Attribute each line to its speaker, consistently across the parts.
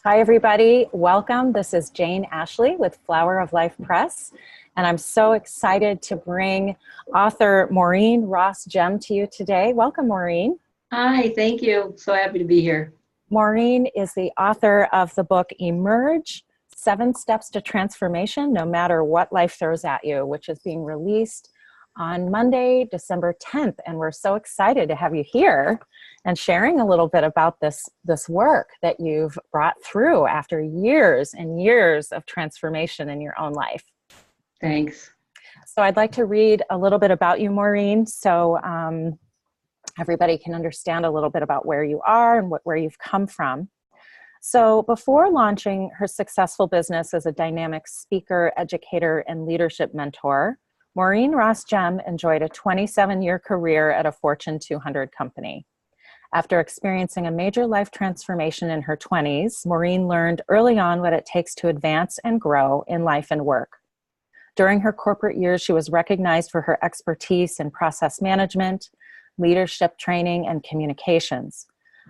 Speaker 1: Hi, everybody. Welcome. This is Jane Ashley with Flower of Life Press, and I'm so excited to bring author Maureen Ross Gemme to you today. Welcome, Maureen.
Speaker 2: Hi, thank you. So happy to be here.
Speaker 1: Maureen is the author of the book Emerge, 7 Steps to Transformation, No Matter What Life Throws at You, which is being released on Monday, December 10th. And we're so excited to have you here and sharing a little bit about this work that you've brought through after years and years of transformation in your own life.
Speaker 2: Thanks.
Speaker 1: So I'd like to read a little bit about you, Maureen, so everybody can understand a little bit about where you are and where you've come from. So before launching her successful business as a dynamic speaker, educator, and leadership mentor, Maureen Ross Gemme enjoyed a 27-year career at a Fortune 200 company. After experiencing a major life transformation in her 20s, Maureen learned early on what it takes to advance and grow in life and work. During her corporate years, she was recognized for her expertise in process management, leadership training, and communications.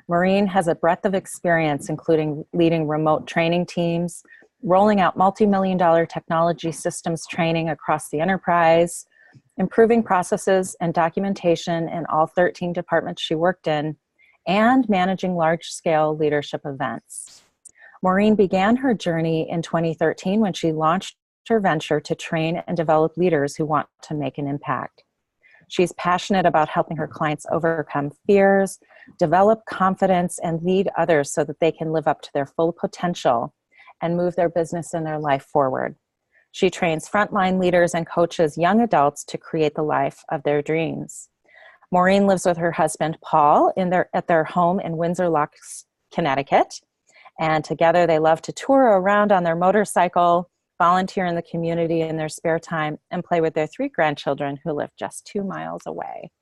Speaker 1: Maureen has a breadth of experience, including leading remote training teams, rolling out multi-million-dollar technology systems training across the enterprise, improving processes and documentation in all 13 departments she worked in, and managing large-scale leadership events. Maureen began her journey in 2013 when she launched her venture to train and develop leaders who want to make an impact. She's passionate about helping her clients overcome fears, develop confidence, and lead others so that they can live up to their full potential and move their business and their life forward. She trains frontline leaders and coaches young adults to create the life of their dreams. Maureen lives with her husband, Paul, at their home in Windsor Locks, Connecticut. And together they love to tour around on their motorcycle, volunteer in the community in their spare time, and play with their 3 grandchildren who live just 2 miles away.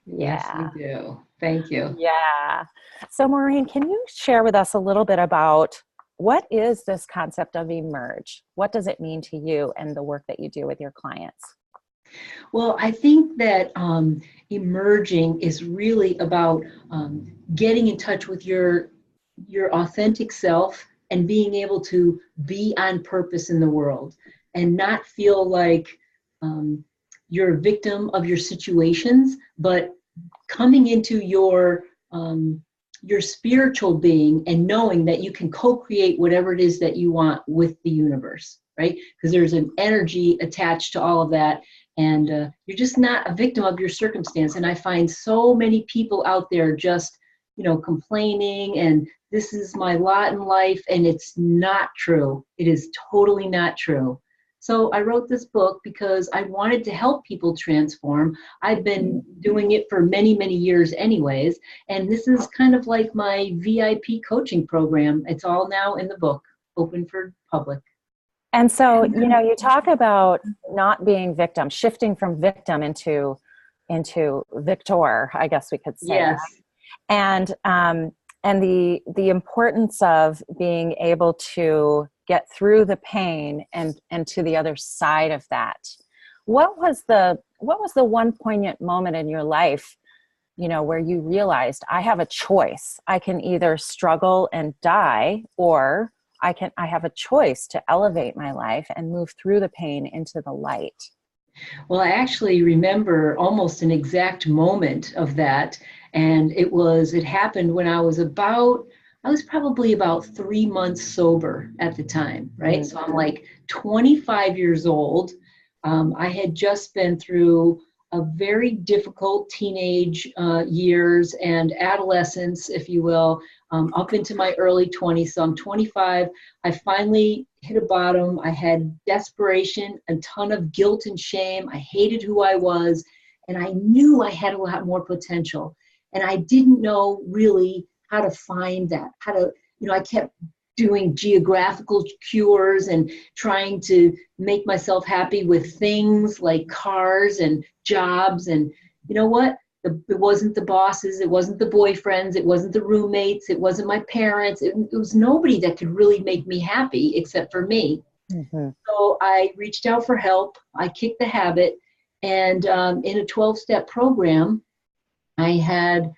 Speaker 2: Yes, we do. Thank you.
Speaker 1: Yeah. So Maureen, can you share with us a little bit about what is this concept of emerge? What does it mean to you and the work that you do with your clients?
Speaker 2: Well, I think that emerging is really about getting in touch with your authentic self and being able to be on purpose in the world and not feel like you're a victim of your situations, but coming into your spiritual being and knowing that you can co-create whatever it is that you want with the universe, right? Because there's an energy attached to all of that, and you're just not a victim of your circumstance. And I find so many people out there just, complaining and this is my lot in life, and it's not true. It is totally not true. So I wrote this book because I wanted to help people transform. I've been doing it for many, many years anyways, and this is kind of like my VIP coaching program. It's all now in the book, open for public.
Speaker 1: And so, you talk about not being victim, shifting from victim into victor, I guess we could say.
Speaker 2: Yes.
Speaker 1: And the importance of being able to get through the pain and to the other side of that. What was the one poignant moment in your life, where you realized I have a choice? I can either struggle and die, or I have a choice to elevate my life and move through the pain into the light.
Speaker 2: Well, I actually remember almost an exact moment of that. And it happened when I was probably about 3 months sober at the time, right? Mm-hmm. So I'm like 25 years old. I had just been through a very difficult teenage years and adolescence, if you will, up into my early 20s. So I'm 25. I finally hit a bottom. I had desperation, a ton of guilt and shame. I hated who I was, and I knew I had a lot more potential. And I didn't know really how to find that, I kept doing geographical cures and trying to make myself happy with things like cars and jobs. And you know what? It wasn't the bosses, it wasn't the boyfriends, it wasn't the roommates, it wasn't my parents. It was nobody that could really make me happy except for me. Mm-hmm. So I reached out for help. I kicked the habit. And in a 12-step program, I had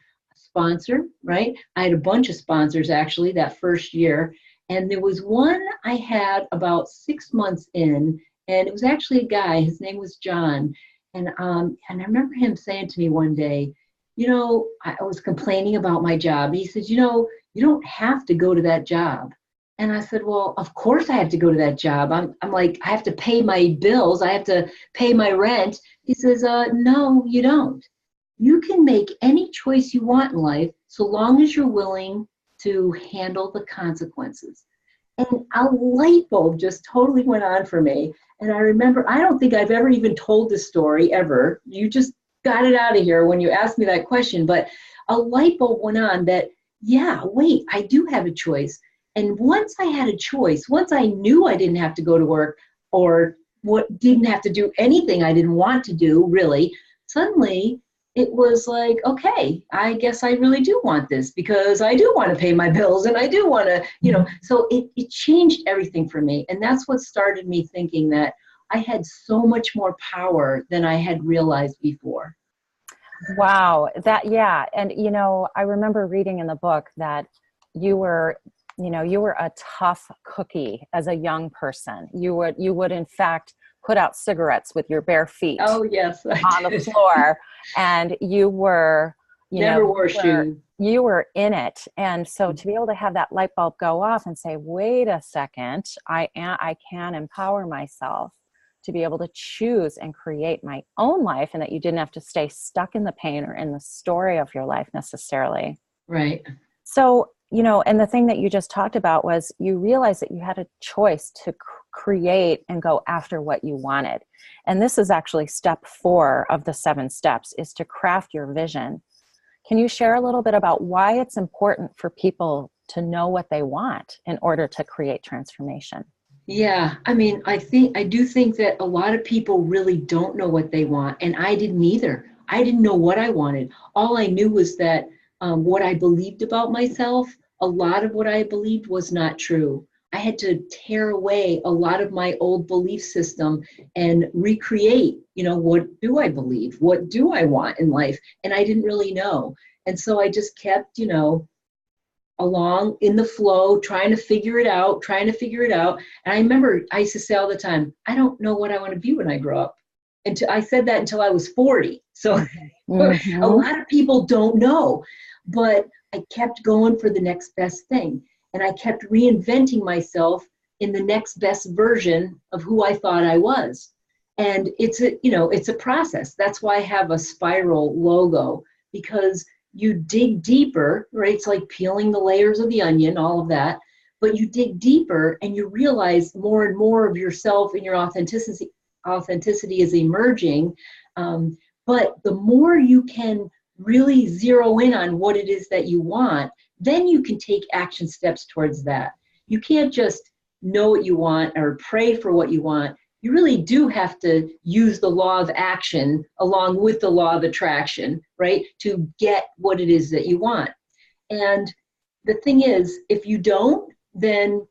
Speaker 2: sponsor, right? I had a bunch of sponsors actually that first year. And there was one I had about 6 months in, and it was actually a guy. His name was John. And I remember him saying to me one day, I was complaining about my job. He said, you don't have to go to that job. And I said, well, of course I have to go to that job. I'm like, I have to pay my bills. I have to pay my rent. He says, no, you don't. You can make any choice you want in life so long as you're willing to handle the consequences. And a light bulb just totally went on for me. And I remember, I don't think I've ever even told this story ever. You just got it out of here when you asked me that question. But a light bulb went on that, yeah, wait, I do have a choice. And once I had a choice, once I knew I didn't have to go to work or didn't have to do anything I didn't want to do, really, suddenly it was like, okay, I guess I really do want this because I do want to pay my bills and I do want to, so it changed everything for me. And that's what started me thinking that I had so much more power than I had realized before.
Speaker 1: Wow. Yeah. And, I remember reading in the book that you were a tough cookie as a young person. You would in fact put out cigarettes with your bare feet.
Speaker 2: Oh yes,
Speaker 1: on the floor, and you were,
Speaker 2: never wore shoes.
Speaker 1: You were in it, and so to be able to have that light bulb go off and say, "Wait a second, I can empower myself to be able to choose and create my own life," and that you didn't have to stay stuck in the pain or in the story of your life necessarily.
Speaker 2: Right.
Speaker 1: So, and the thing that you just talked about was you realized that you had a choice to create and go after what you wanted. And this is actually step 4 of the 7 steps, is to craft your vision. Can you share a little bit about why it's important for people to know what they want in order to create transformation?
Speaker 2: Yeah, I mean, I do think that a lot of people really don't know what they want. And I didn't either. I didn't know what I wanted. All I knew was that what I believed about myself, a lot of what I believed was not true. I had to tear away a lot of my old belief system and recreate, what do I believe? What do I want in life? And I didn't really know. And so I just kept, along in the flow, trying to figure it out. And I remember I used to say all the time, I don't know what I want to be when I grow up. And I said that until I was 40. So a lot of people don't know, but I kept going for the next best thing. And I kept reinventing myself in the next best version of who I thought I was. And it's a process. That's why I have a spiral logo, because you dig deeper, right? It's like peeling the layers of the onion, all of that. But you dig deeper and you realize more and more of yourself and your authenticity is emerging. But the more you can really zero in on what it is that you want, then you can take action steps towards that. You can't just know what you want or pray for what you want. You really do have to use the law of action along with the law of attraction, right, to get what it is that you want. And the thing is, if you don't, then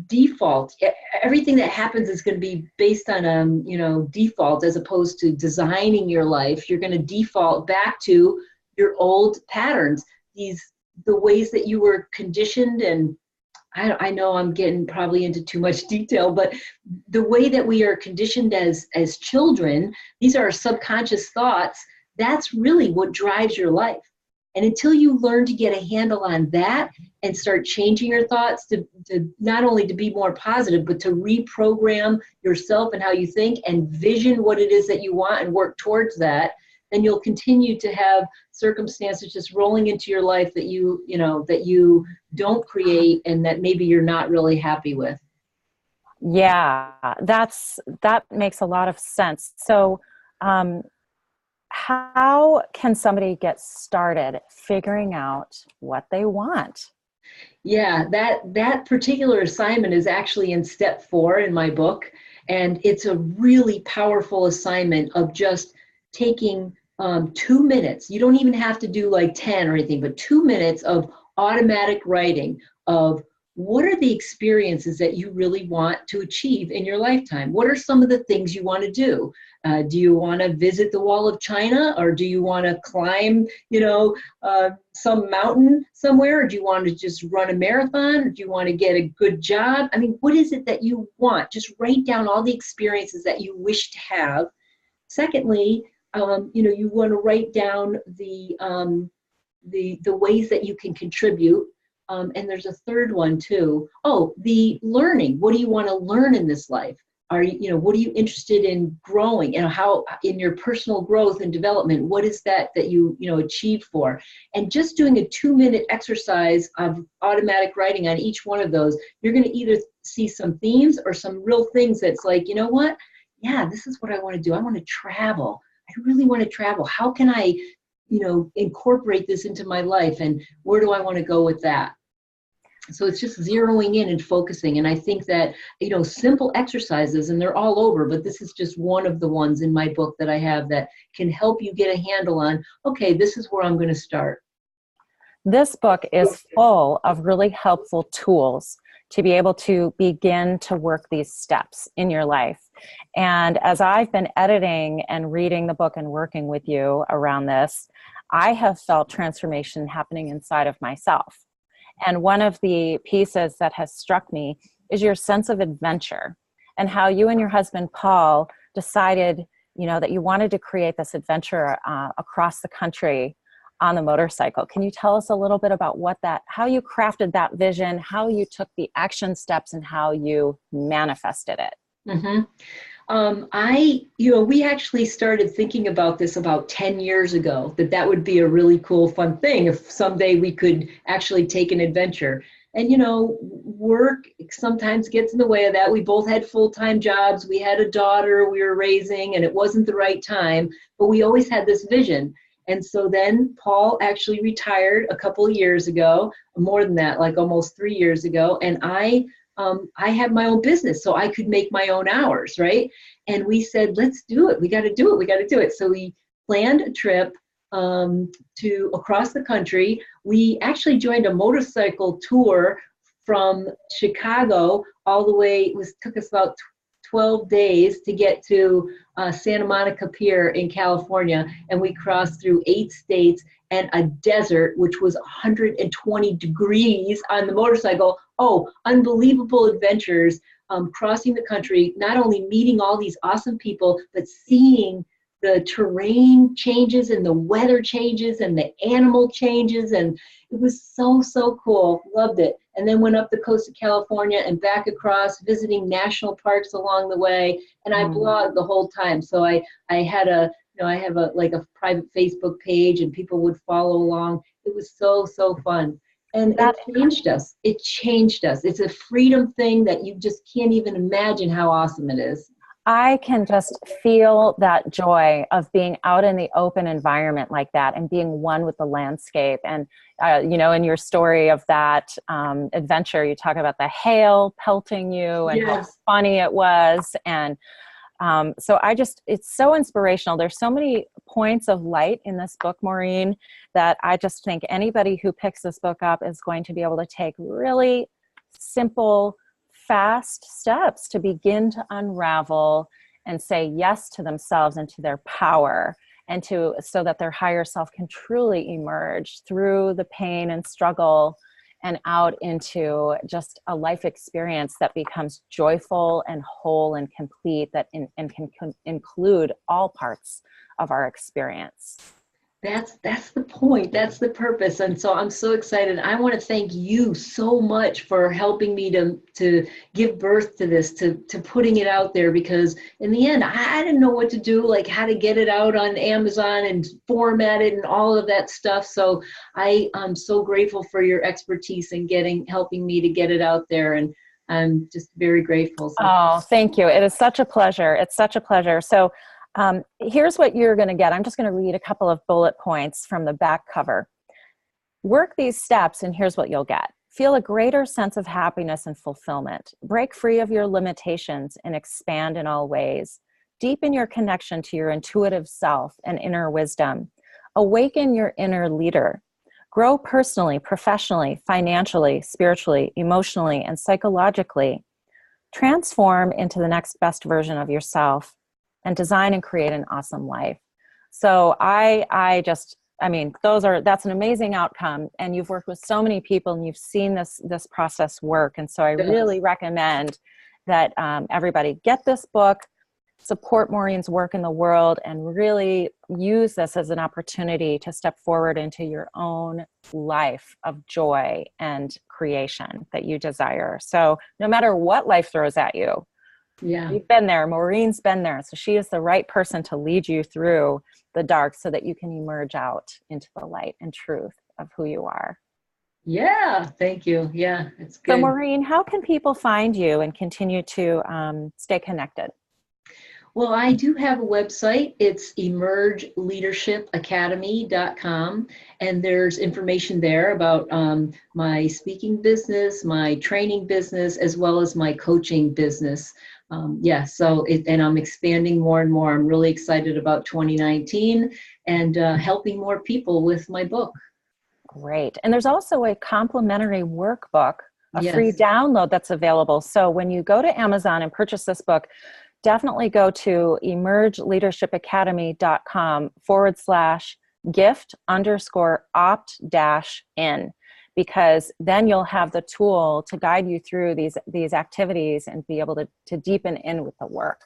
Speaker 2: default, everything that happens is going to be based on, default, as opposed to designing your life. You're going to default back to your old patterns, the ways that you were conditioned. And I know I'm getting probably into too much detail, but the way that we are conditioned as children, these are our subconscious thoughts. That's really what drives your life. And until you learn to get a handle on that and start changing your thoughts to not only to be more positive, but to reprogram yourself and how you think and vision what it is that you want and work towards that, then you'll continue to have circumstances just rolling into your life that you don't create and that maybe you're not really happy with.
Speaker 1: Yeah, that makes a lot of sense. So, how can somebody get started figuring out what they want?
Speaker 2: Yeah, that particular assignment is actually in step 4 in my book. And it's a really powerful assignment of just taking 2 minutes. You don't even have to do like 10 or anything, but 2 minutes of automatic writing of what are the experiences that you really want to achieve in your lifetime? What are some of the things you want to do? Do you want to visit the Wall of China, or do you want to climb, some mountain somewhere? Or do you want to just run a marathon? Or do you want to get a good job? I mean, what is it that you want? Just write down all the experiences that you wish to have. Secondly, you want to write down the ways that you can contribute. And there's a third one too. Oh, the learning. What do you want to learn in this life? What are you interested in growing? And how in your personal growth and development, what is that you achieve for? And just doing a 2-minute exercise of automatic writing on each one of those, you're going to either see some themes or some real things that's like, you know what? Yeah, this is what I want to do. I want to travel. I really want to travel. How can I incorporate this into my life, and where do I want to go with that? So it's just zeroing in and focusing. And I think that, simple exercises, and they're all over, but this is just one of the ones in my book that I have that can help you get a handle on, okay, this is where I'm going to start.
Speaker 1: This book is full of really helpful tools to be able to begin to work these steps in your life. And as I've been editing and reading the book and working with you around this, I have felt transformation happening inside of myself. And one of the pieces that has struck me is your sense of adventure, and how you and your husband, Paul, decided, that you wanted to create this adventure across the country on the motorcycle. Can you tell us a little bit about how you crafted that vision, how you took the action steps, and how you manifested it?
Speaker 2: Mm-hmm. We actually started thinking about this about 10 years ago, that would be a really cool, fun thing if someday we could actually take an adventure. And, work sometimes gets in the way of that. We both had full-time jobs. We had a daughter we were raising, and it wasn't the right time, but we always had this vision. And so then Paul actually retired a couple of years ago, more than that, like almost 3 years ago. And I had my own business, so I could make my own hours, right? And we said, let's do it. We got to do it. We got to do it. So we planned a trip to across the country. We actually joined a motorcycle tour from Chicago all the way. Took us about 12 days to get to Santa Monica Pier in California, and we crossed through 8 states and a desert, which was 120 degrees on the motorcycle. Oh, unbelievable adventures, crossing the country, not only meeting all these awesome people, but seeing the terrain changes and the weather changes and the animal changes. And it was so, so cool. Loved it. And then went up the coast of California and back across, visiting national parks along the way. And I blogged the whole time. So I had I have a private Facebook page, and people would follow along. It was so, so fun. And it changed us. It changed us. It's a freedom thing that you just can't even imagine how awesome it is.
Speaker 1: I can just feel that joy of being out in the open environment like that and being one with the landscape. And, in your story of that adventure, you talk about the hail pelting you and how funny it was. And so it's so inspirational. There's so many points of light in this book, Maureen, that I just think anybody who picks this book up is going to be able to take really simple, fast steps to begin to unravel and say yes to themselves and to their power, and so that their higher self can truly emerge through the pain and struggle and out into just a life experience that becomes joyful and whole and complete, and can include all parts of our experience.
Speaker 2: That's the point. That's the purpose. And so I'm so excited. I want to thank you so much for helping me to give birth to this, to putting it out there, because in the end, I didn't know what to do, like how to get it out on Amazon and format it and all of that stuff. So I'm so grateful for your expertise in helping me to get it out there. And I'm just very grateful. So.
Speaker 1: Oh, thank you. It is such a pleasure. It's such a pleasure. So here's what you're going to get. I'm just going to read a couple of bullet points from the back cover. Work these steps, and here's what you'll get. Feel a greater sense of happiness and fulfillment. Break free of your limitations and expand in all ways. Deepen your connection to your intuitive self and inner wisdom. Awaken your inner leader. grow personally, professionally, financially, spiritually, emotionally, and psychologically, transform into the next best version of yourself, and design and create an awesome life. So that's an amazing outcome. And you've worked with so many people and you've seen this process work. And so I really recommend that everybody get this book, support Maureen's work in the world, and really use this as an opportunity to step forward into your own life of joy and creation that you desire. So no matter what life throws at you, you've been there, Maureen's been there. So she is the right person to lead you through the dark so that you can emerge out into the light and truth of who you are.
Speaker 2: Yeah, thank you. Yeah, it's good.
Speaker 1: So Maureen, how can people find you and continue to stay connected?
Speaker 2: Well, I do have a website. It's emergeleadershipacademy.com, and there's information there about my speaking business, my training business, as well as my coaching business. And I'm expanding more and more. I'm really excited about 2019 and helping more people with my book.
Speaker 1: Great. And there's also a complimentary workbook, a free download that's available. So when you go to Amazon and purchase this book, definitely go to emergeleadershipacademy.com/gift_opt-in, because then you'll have the tool to guide you through these activities and be able to deepen in with the work.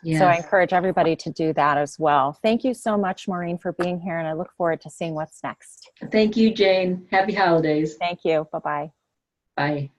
Speaker 1: Yes. So I encourage everybody to do that as well. Thank you so much, Maureen, for being here, and I look forward to seeing what's next.
Speaker 2: Thank you, Jane. Happy holidays.
Speaker 1: Thank you. Bye-bye.
Speaker 2: Bye.